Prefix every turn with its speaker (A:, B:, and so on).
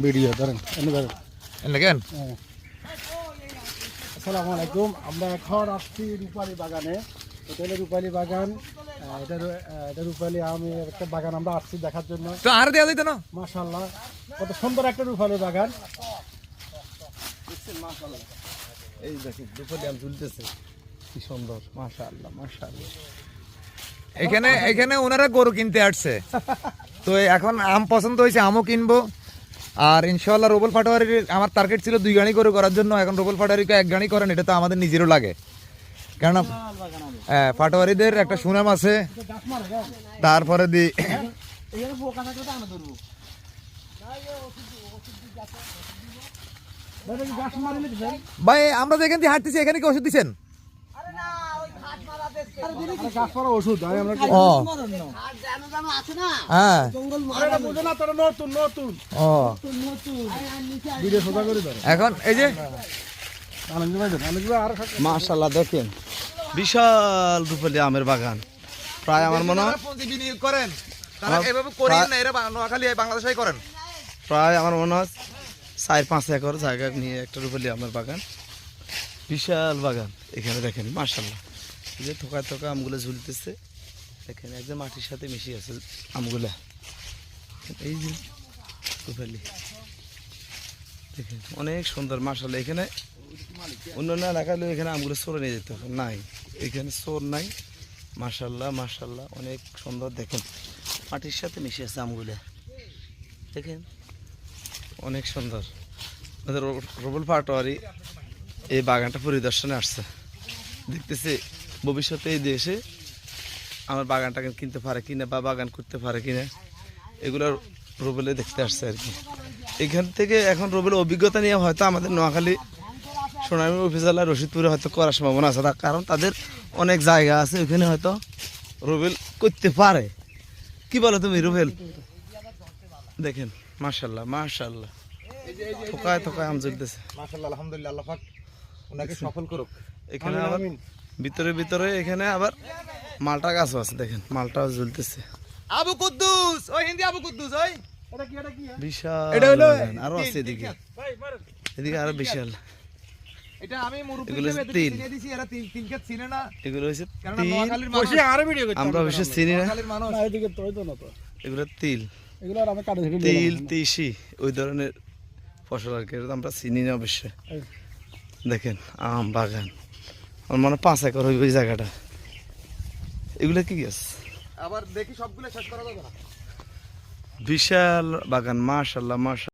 A: Video ধরেন ধরেন
B: দেখেন।
A: আসসালামু আলাইকুম। আমরা এখন আসছি রূপালী বাগানে। এটা হলো রূপালী বাগান। এটা রূপালী আমের একটা বাগান আমরা আসছি দেখার জন্য।
B: তো আর দেওয়া যেত না?
A: মাশাআল্লাহ, কত সুন্দর একটা রূপালী বাগান।
C: এই দেখেন রূপালী আম ঝুলতেছে, কি সুন্দর। মাশাআল্লাহ মাশাআল্লাহ।
B: এখানে ওনারা গরু কিনতে আসছে, তো এখন আম পছন্দ হয়েছে, আমও কিনবো। আর ইনশাল্লাহ রুবেল পাটোয়ারির আমার টার্গেট ছিল 2 গাড়ি গরু করার জন্য। এখন রুবেল পাটোয়ারিকে 1 গাড়ি করেন, এটা তো আমাদের নিজেরও লাগে, কেননা পাটোয়ারিদের একটা সুনাম আছে। তারপরে ভাই আমরা যেখান থেকে হাঁটতেছি এখানে কি ওষুধ দিচ্ছেন?
A: ওষুধ
B: এখন এই যে
C: মাশাআল্লাহ দেখেন বিশাল রূপালী আমের বাগান। প্রায় আমার মনে হয়
B: বিনিয়োগ করেন, তারা এভাবে করেন না, এরা নোয়াখালী বাংলাদেশেই করেন।
C: প্রায় আমার মনে হয় 4-5 একর জায়গা নিয়ে একটা রূপালী আমের বাগান, বিশাল বাগান। এখানে দেখেন মাশাআল্লাহ, এই যে থোকায় থোকা আমগুলো ঝুলতেছে, দেখেন একদম মাটির সাথে মিশে আছে আমগুলা। এই যে রূপালী দেখেন অনেক সুন্দর মাশাআল্লাহ। এখানে অন্যান্য এলাকায় এখানে আমগুলো চোরে নিয়ে যেতে হবে, নাই এখানে চোর নাই। মাশাআল্লাহ মাশাআল্লাহ অনেক সুন্দর। দেখেন মাটির সাথে মিশে আছে আমগুলা, দেখেন অনেক সুন্দর। রুবেল পাটোয়ারি এই বাগানটা পরিদর্শনে আসছে, দেখতেছে ভবিষ্যতে এই দেশে আমার বাগানটাকে কিনতে পারে কিনা বা বাগান করতে পারে কিনা, এগুলো রুবেলে দেখতে আসছে আর কি। এখান থেকে এখন রুবেলের অভিজ্ঞতা নিয়ে হয়তো আমাদের নোয়াখালী সোনামী উপজেলা রশিদপুরে হয়তো করার সম্ভাবনা আছে, কারণ তাদের অনেক জায়গা আছে, ওখানে হয়তো রুবেল করতে পারে। কি বলো তুমি রুবেল? দেখেন মাশাআল্লাহ মাশাআল্লাহ, থোকায় থোকায় আম জ্বলতেছে।
B: মাশাআল্লাহ আলহামদুলিল্লাহ, আল্লাহ পাক ওনাকে সফল করুক।
C: এখানে আবার ভিতরে ভিতরে এখানে আবার মালটা গাছও আছে, দেখেন মালটাও ঝুলতেছে।
B: আবু কুদ্দুস, ওই হিন্দি আবু কুদ্দুস, ওই
C: বিশাল
B: এটা হলো
C: বাগান, আরো আছে এদিকে, এদিকে আরো বিশাল।
B: এটা আমি
C: এগুলো তিল,
B: চিনে দিছি, এরা তিল খেত চিনে না,
C: এগুলো হচ্ছে
B: কারণ
C: তিল।
B: নোয়াখালীর মানুষ
C: আমরা অবশ্য চিনি না,
B: নোয়াখালীর মানুষ।
A: এদিকে তো না, তো
C: এগুলো তিল,
A: এগুলো আর আমি কাটে ধরে
C: তিল তিসি ওই ধরনের ফসল আর কি, এটা তো আমরা চিনি না অবশ্য। দেখেন আম বাগান, আমার মনে হয় 5 একর ওই জায়গাটা। এগুলো কি গাছ?
B: আবার দেখি সবগুলো শেষ করা যাবে না।
C: বিশাল বাগান মাশাআল্লাহ মাশাআল্লাহ।